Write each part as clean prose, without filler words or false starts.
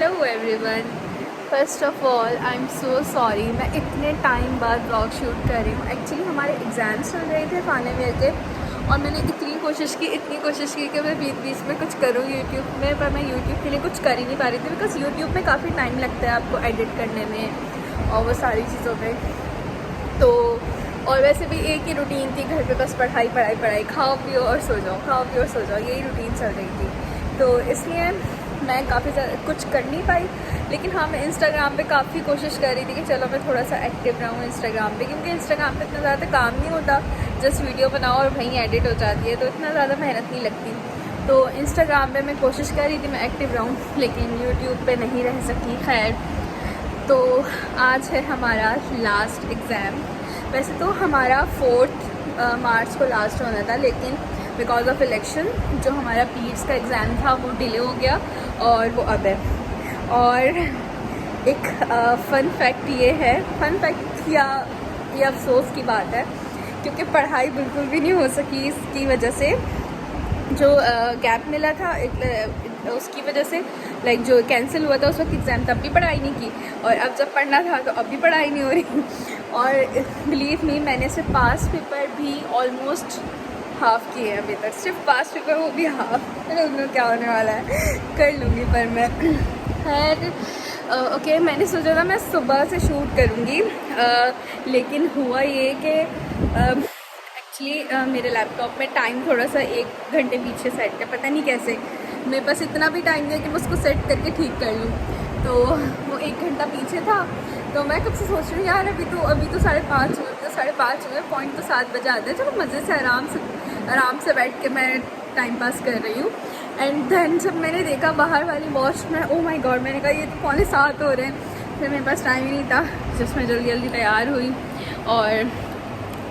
Hello everyone. First of all I am so sorry, मैं इतने time बाद blog shoot कर रही हूँ। एक्चुअली हमारे एग्ज़ाम्स चल रहे थे फाइनल ईयर के, और मैंने इतनी कोशिश की कि मैं बीच बीच में कुछ करूँ यूट्यूब में, पर मैं यूट्यूब के लिए कुछ कर ही नहीं पा रही थी। बिकॉज यूट्यूब में काफ़ी टाइम लगता है आपको एडिट करने में और वो सारी चीज़ों में। तो और वैसे भी एक ही रूटीन थी घर पे, बस पढ़ाई पढ़ाई पढ़ाई, खाओ पियो और सो जाओ, खाओ पियो और सो जाओ, यही रूटीन चल रही थी। तो इसलिए मैं काफ़ी ज़्यादा कुछ कर नहीं पाई। लेकिन हाँ, मैं इंस्टाग्राम पे काफ़ी कोशिश कर रही थी कि चलो मैं थोड़ा सा एक्टिव रहूँ इंस्टाग्राम पे, क्योंकि इंस्टाग्राम पे इतना ज़्यादा काम नहीं होता, जस्ट वीडियो बनाओ और वहीं एडिट हो जाती है, तो इतना ज़्यादा मेहनत नहीं लगती। तो इंस्टाग्राम पे मैं कोशिश कर रही थी मैं एक्टिव रहूँ, लेकिन यूट्यूब पे नहीं रह सकी। खैर, तो आज है हमारा लास्ट एग्ज़ाम। वैसे तो हमारा 4 मार्च को लास्ट होना था, लेकिन बिकॉज ऑफ इलेक्शन जो हमारा पीट्स का एग्ज़ाम था वो डिले हो गया और वो अब है। और एक फ़न फैक्ट ये है, फ़न फैक्ट या ये अफसोस की बात है, क्योंकि पढ़ाई बिल्कुल भी नहीं हो सकी इसकी वजह से। जो गैप मिला था उसकी वजह से, लाइक जो कैंसिल हुआ था उस वक्त एग्ज़ाम, तब भी पढ़ाई नहीं की, और अब जब पढ़ना था तो अब भी पढ़ाई नहीं हो रही। और बिलीव मी, मैंने सिर्फ पास पेपर भी ऑलमोस्ट हाफ़ किए हैं अभी तक, सिर्फ पास पेपर, वो भी हाफ़। उनमें क्या होने वाला है, कर लूँगी। पर मैं खैर ओके, मैंने सोचा था मैं सुबह से शूट करूँगी, लेकिन हुआ ये कि एक्चुअली मेरे लैपटॉप में टाइम थोड़ा सा 1 घंटे पीछे सेट है, पता नहीं कैसे। मेरे पास इतना भी टाइम नहीं है कि मैं उसको सेट करके ठीक कर लूँ, तो वो 1 घंटा पीछे था। तो मैं कब से सोच रही हूँ यार, अभी तो 5:30 हुए, तो 5:30 हुए, पॉइंट तो 7 बजे आते हैं, चलो मज़े से आराम से बैठ के मैं टाइम पास कर रही हूँ। एंड देन जब मैंने देखा बाहर वाली वॉच में, ओ माय गॉड, मैंने कहा ये तो 6:45 हो रहे हैं। फिर मेरे पास टाइम ही नहीं था, जिस में जल्दी जल्दी तैयार हुई और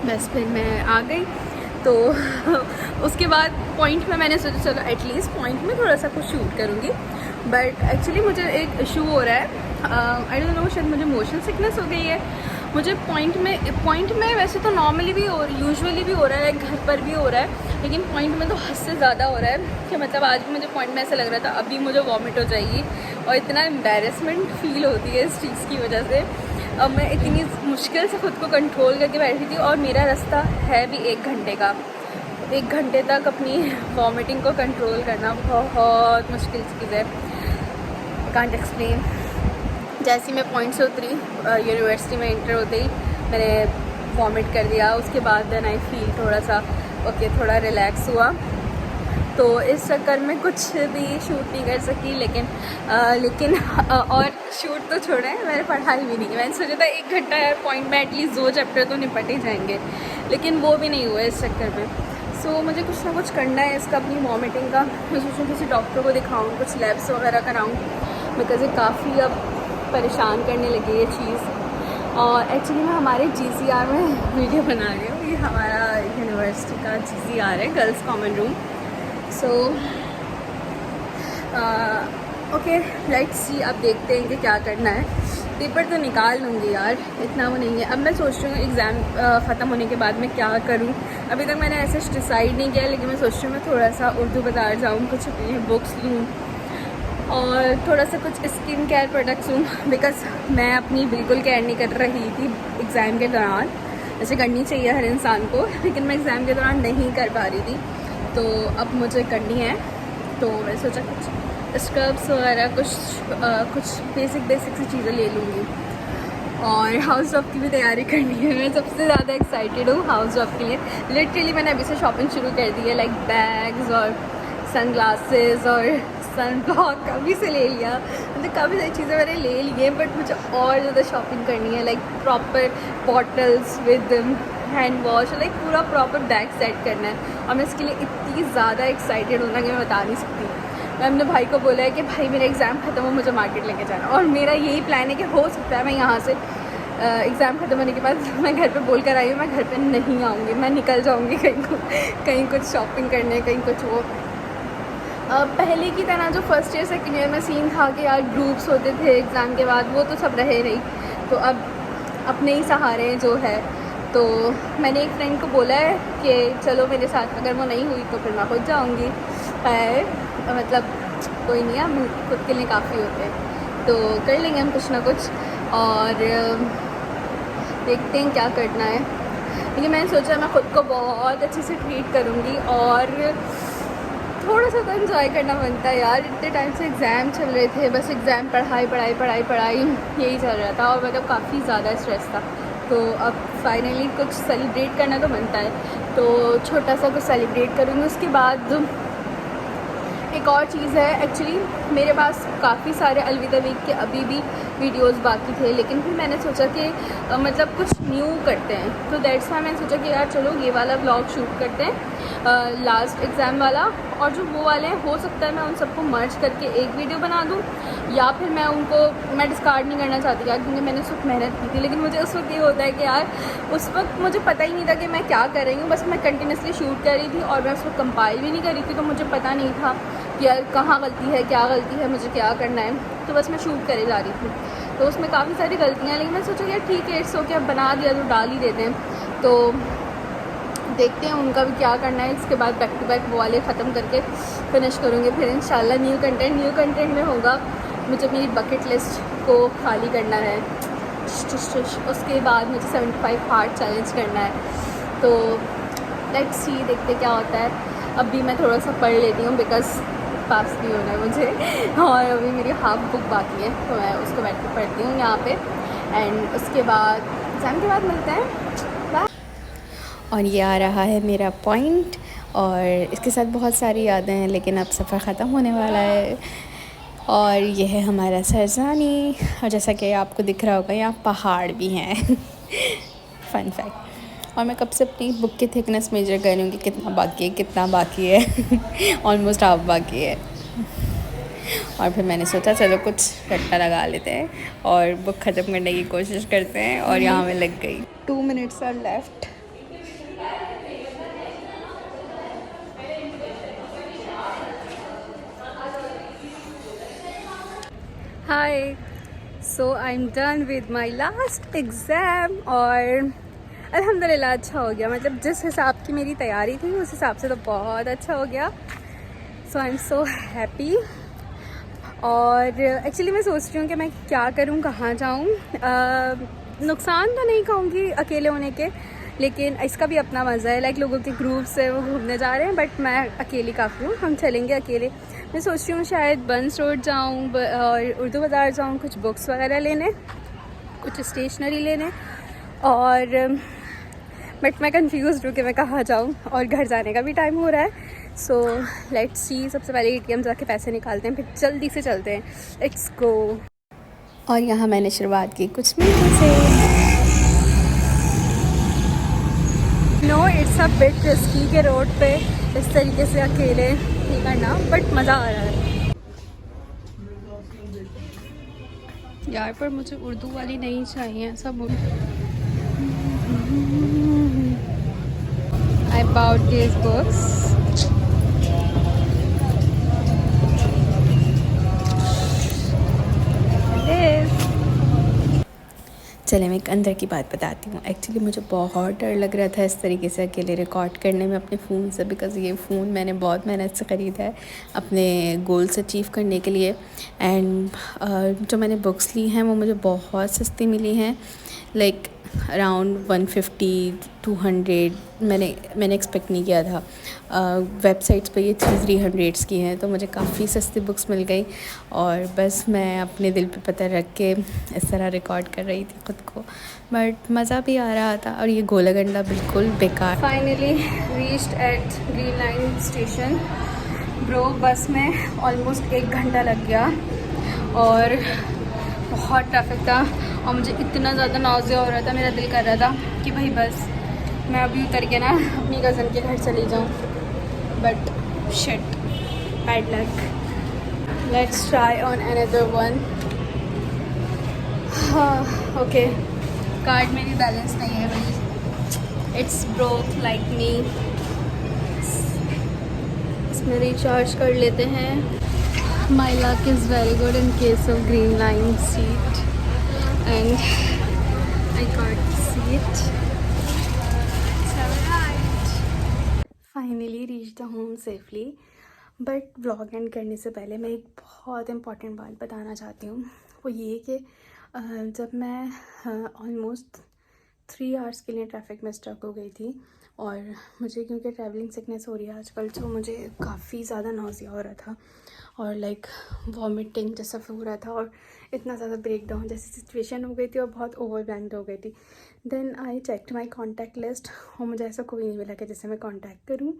बस फिर मैं आ गई। तो उसके बाद पॉइंट में मैंने सोचा चलो एटलीस्ट पॉइंट में थोड़ा सा कुछ शूट करूँगी। बट एक्चुअली मुझे एक इशू हो रहा है, आई डोंट नो, शायद मुझे मोशन सिकनेस हो गई है। मुझे पॉइंट में वैसे तो नॉर्मली भी और यूजुअली भी हो रहा है, लाइक घर पर भी हो रहा है, लेकिन पॉइंट में तो हद से ज़्यादा हो रहा है कि मतलब आज भी मुझे पॉइंट में ऐसा लग रहा था अभी मुझे वॉमिट हो जाएगी, और इतना एम्बेरसमेंट फील होती है इस चीज़ की वजह से। अब मैं इतनी मुश्किल से ख़ुद को कंट्रोल करके बैठी थी, और मेरा रास्ता है भी 1 घंटे का। 1 घंटे तक अपनी वॉमिटिंग को कंट्रोल करना बहुत मुश्किल चीज़ है, कांट एक्सप्लेन। जैसे मैं पॉइंट से उतरी यूनिवर्सिटी में इंटर होते ही मैंने वॉमिट कर दिया। उसके बाद देन आई फील थोड़ा सा ओके, थोड़ा रिलैक्स हुआ। तो इस चक्कर में कुछ भी शूट नहीं कर सकी, लेकिन और शूट तो छोड़े, मैंने पढ़ाई भी नहीं की। मैंने सोचा था 1 घंटा है पॉइंट में, एटलीस्ट 2 चैप्टर तो निपट ही जाएंगे, लेकिन वो भी नहीं हुआ इस चक्कर में। सो मुझे कुछ ना कुछ करना है इसका, अपनी वॉमिटिंग का। मैं सोचूँ किसी डॉक्टर को दिखाऊँ, कुछ लैब्स वगैरह कराऊँ, बिकॉज ये काफ़ी अब परेशान करने लगी ये चीज़। और एक्चुअली मैं हमारे GCR में वीडियो बना रही हूँ, ये हमारा यूनिवर्सिटी का GCR है, girls common room. So okay, let's see, अब देखते हैं कि क्या करना है। पेपर तो निकाल लूँगी यार, इतना वो नहीं है। अब मैं सोच रही हूँ एग्ज़ाम ख़त्म होने के बाद मैं क्या करूँ। अभी तक मैंने ऐसे डिसाइड नहीं किया, लेकिन मैं सोच रही हूँ मैं थोड़ा सा उर्दू बाज़ार जाऊँ, कुछ अपनी बुक्स लूँ और थोड़ा सा कुछ स्किन केयर प्रोडक्ट्स लूँ, बिकॉज मैं अपनी बिल्कुल केयर नहीं कर रही थी एग्ज़ाम के दौरान। ऐसे करनी चाहिए हर इंसान को, लेकिन मैं एग्ज़ाम के दौरान नहीं कर पा रही थी, तो अब मुझे करनी है। तो मैं सोचा कुछ स्क्रब्स वगैरह, कुछ बेसिक सी चीज़ें ले लूँगी। और हाउस जॉब की भी तैयारी करनी है। मैं सबसे ज़्यादा एक्साइटेड हूँ हाउस जॉब के लिए। लिटरली मैंने अभी से शॉपिंग शुरू कर दी है, लाइक बैग्स और सन ग्लासेस और सन ब्लॉक अभी से ले लिया। मतलब काफ़ी सारी चीज़ें मैंने ले ली हैं, बट मुझे और ज़्यादा शॉपिंग करनी है, like proper bottles with hand wash, like पूरा प्रॉपर बैग सेट करना है। और मैं इसके लिए इतनी ज़्यादा एक्साइटेड हूँ ना कि मैं बता नहीं सकती। मैं अपने भाई को बोला है कि भाई मेरा एग्ज़ाम ख़त्म हो, मुझे मार्केट लेके जाना, और मेरा यही प्लान है कि हो सकता है मैं यहाँ से एग्ज़ाम ख़त्म होने के बाद मैं घर पे बोल कर आई हूँ मैं घर पे नहीं आऊँगी, मैं निकल जाऊँगी कहीं कुछ शॉपिंग करने, कहीं कुछ वो पहले की तरह जो फर्स्ट ईयर सेकेंड ईयर में सीन था कि यार ग्रुप्स होते थे एग्ज़ाम के बाद, वो तो सब रहे नहीं। तो अब अपने ही सहारे जो है, तो मैंने एक फ्रेंड को बोला है कि चलो मेरे साथ, अगर वो नहीं हुई तो फिर मैं खुद जाऊँगी। मतलब कोई नहीं है, हम खुद के लिए काफ़ी होते हैं। तो कर लेंगे हम कुछ ना कुछ, और देखते हैं क्या करना है। लेकिन मैंने सोचा मैं ख़ुद को बहुत अच्छे से ट्रीट करूँगी, और थोड़ा सा तो इन्जॉय करना बनता है यार। इतने टाइम से एग्ज़ाम चल रहे थे, बस एग्ज़ाम पढ़ाई पढ़ाई पढ़ाई पढ़ाई यही चल रहा था, और मतलब काफ़ी ज़्यादा स्ट्रेस था। तो अब फाइनली कुछ सेलिब्रेट करना तो बनता है, तो छोटा सा कुछ सेलिब्रेट करूँगी। उसके बाद एक और चीज़ है, एक्चुअली मेरे पास काफ़ी सारे अलविदा वीक के अभी भी वीडियोस बाकी थे, लेकिन फिर मैंने सोचा कि मतलब कुछ न्यू करते हैं, तो दैट्स वाई मैंने सोचा कि यार चलो ये वाला व्लॉग शूट करते हैं, लास्ट एग्ज़ाम वाला, और जो वो वाले हैं हो सकता है मैं उन सबको मर्ज करके एक वीडियो बना दूँ, या फिर मैं डिस्कार्ड नहीं करना चाहती यार, क्योंकि मैंने उस वक्त मेहनत की थी। लेकिन मुझे उस वक्त ये होता है कि यार उस वक्त मुझे पता ही नहीं था कि मैं क्या कर रही हूँ, बस मैं कंटिन्यूसली शूट कर रही थी, और मैं उस वक्त कंपाइल भी नहीं कर रही थी, तो मुझे पता नहीं था कि यार कहाँ गलती है, क्या गलती है, मुझे क्या करना है। तो बस मैं शूट करे जा रही थी, तो उसमें काफ़ी सारी गलतियाँ, लेकिन मैं सोचा यार ठीक है, इट्स ओके, अब बना दिया तो डाल ही देते हैं। तो देखते हैं उनका भी क्या करना है। इसके बाद बैक टू बैक वो वाले ख़त्म करके फिनिश करूँगी, फिर इंशाल्लाह न्यू कंटेंट में होगा। मुझे मेरी बकेट लिस्ट को खाली करना है, उसके बाद मुझे 75 हार्ट चैलेंज करना है। तो लेट्स सी, देखते क्या होता है। अभी मैं थोड़ा सा पढ़ लेती हूँ, बिकॉज़ पास भी होना है मुझे, और अभी मेरी हाफ बुक बाकी है, तो मैं उसको बैठ के पढ़ती हूँ यहाँ पे, एंड उसके बाद एग्ज़ाम के बाद मिलते हैं, बाय। और ये आ रहा है मेरा पॉइंट, और इसके साथ बहुत सारी यादें हैं, लेकिन अब सफ़र ख़त्म होने वाला है। और ये है हमारा सरज़ानी, और जैसा कि आपको दिख रहा होगा यहाँ पहाड़ भी हैं फ़न फैक्ट। और मैं कब से अपनी बुक की थिकनेस मेजर कर रही हूँ कि कितना बाकी है ऑलमोस्ट हाफ बाकी है। और फिर मैंने सोचा चलो कुछ रट्टा लगा लेते हैं और बुक ख़त्म करने की कोशिश करते हैं, और यहाँ मैं लग गई। 2 minutes are left. Hi. So I'm done with my last exam, और अल्हम्दुलिल्लाह अच्छा हो गया। मतलब जिस हिसाब की मेरी तैयारी थी उस हिसाब से तो बहुत अच्छा हो गया। सो आई एम सो हैप्पी। और एक्चुअली मैं सोच रही हूँ कि मैं क्या करूँ, कहाँ जाऊँ। नुकसान तो नहीं कहूँगी अकेले होने के, लेकिन इसका भी अपना मज़ा है। लाइक लोगों के ग्रुप्स है वो घूमने जा रहे हैं, बट मैं अकेली काफ़ी हूँ, हम चलेंगे अकेले। मैं सोच रही हूँ शायद बंस रोड जाऊँ और उर्दू बाज़ार जाऊँ, कुछ बुक्स वगैरह लेने, कुछ स्टेशनरी लेने, और बट मैं कंफ्यूज हूँ कि मैं कहाँ जाऊँ, और घर जाने का भी टाइम हो रहा है। सो लेट्स सी, सबसे पहले ATM जाके पैसे निकालते हैं, फिर जल्दी से चलते हैं। Let's go. और यहाँ मैंने शुरुआत की कुछ मीठे से। No it's a bit risky के रोड पे इस तरीके से अकेले नहीं करना, बट मज़ा आ रहा है यार। पर मुझे उर्दू वाली नहीं चाहिए, सब I bought these books. चले मैं एक अंदर की बात बताती हूँ। एक्चुअली मुझे बहुत डर लग रहा था इस तरीके से अकेले रिकॉर्ड करने में अपने फ़ोन से, बिकॉज़ ये फ़ोन मैंने बहुत मेहनत से ख़रीदा है अपने गोल्स अचीव करने के लिए। एंड जो मैंने बुक्स ली हैं वो मुझे बहुत सस्ती मिली हैं, लाइक अराउंड 150-200 मैंने एक्सपेक्ट नहीं किया था। वेबसाइट्स पे ये 300 की हैं, तो मुझे काफ़ी सस्ती बुक्स मिल गई, और बस मैं अपने दिल पे पत्थर रख के इस तरह रिकॉर्ड कर रही थी ख़ुद को, बट मज़ा भी आ रहा था। और ये गोला गंडा बिल्कुल बेकार। Finally reached eight green line station. Bro बस में ऑलमोस्ट 1 घंटा लग गया, और बहुत ट्रैफिक था, और मुझे इतना ज़्यादा नाज़िया हो रहा था, मेरा दिल कर रहा था कि भाई बस मैं अभी उतर के ना अपनी कज़न के घर चली जाऊँ, but shit, bad luck. Let's try on another one. हाँ ओके, कार्ड में भी बैलेंस नहीं है भाई, इट्स ब्रोक लाइक मी। इसमें रिचार्ज कर लेते हैं। My luck is very good in case of green line seat, and I got the seat. So right. Finally reached the home safely. But vlog and करने से पहले मैं एक बहुत इम्पॉर्टेंट बात बताना चाहती हूँ। वो ये कि जब मैं ऑलमोस्ट 3 आवर्स के लिए ट्रैफिक में स्टक हो गई थी, और मुझे क्योंकि ट्रैवलिंग सिकनेस हो रही है आजकल, तो मुझे काफ़ी ज़्यादा नौसिया हो रहा था और लाइक वॉमिटिंग जैसा हो रहा था, और इतना ज़्यादा ब्रेक डाउन जैसी सिचुएशन हो गई थी और बहुत ओवरवेल्म्ड हो गई थी। Then I checked my contact list और मुझे ऐसा कोई नहीं मिला कि जिससे मैं कॉन्टैक्ट करूँ।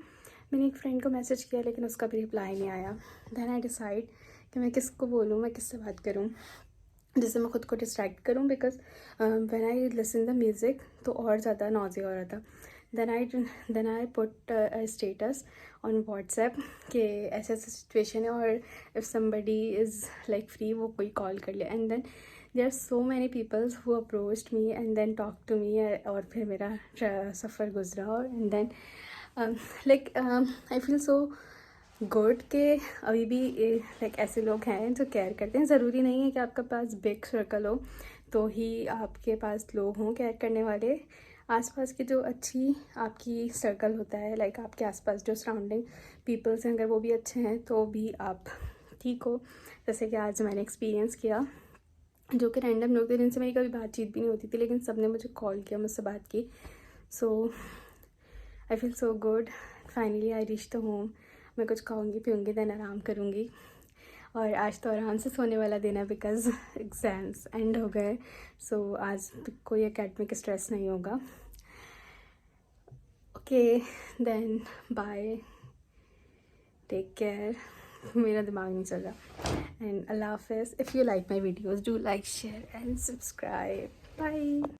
मैंने एक फ्रेंड को मैसेज किया लेकिन उसका भी रिप्लाई नहीं आया। देन आई डिसाइड कि मैं किसको बोलूँ, मैं किससे बात करूँ जिससे मैं खुद को डिस्ट्रैक्ट करूँ, because when I listen the music तो और ज़्यादा नॉज़िया हो रहा था। Then I put a status on WhatsApp कि ऐसा ऐसा सिचुएशन है और if somebody is like free वो कोई कॉल कर ले। And then there are so many peoples who approached me and then talk to me, और फिर मेरा सफ़र गुजरा। और and then like I feel so good के अभी भी लाइक ऐसे लोग हैं जो केयर करते हैं। ज़रूरी नहीं है कि आपके पास बिग सर्कल हो तो ही आपके पास लोग हों केयर करने वाले। आसपास की जो अच्छी आपकी सर्कल होता है, लाइक आपके आसपास जो सराउंडिंग पीपल्स हैं, अगर वो भी अच्छे हैं तो भी आप ठीक हो। जैसे कि आज मैंने एक्सपीरियंस किया, जो कि रैंडम लोग थे जिनसे मेरी कभी बातचीत भी नहीं होती थी, लेकिन सब ने मुझे कॉल किया, मुझसे बात की। So I feel so good. Finally I reach the home. मैं कुछ खाऊंगी पीऊँगी, देन आराम करूँगी। और आज तो आराम से सोने वाला दिन है बिकॉज एग्ज़ाम्स एंड हो गए। सो आज कोई एकेडमिक स्ट्रेस नहीं होगा। Okay then bye, take care. मेरा दिमाग नहीं चल रहा। एंड अल्लाह हाफिज़। If you like my videos do like share and subscribe. Bye.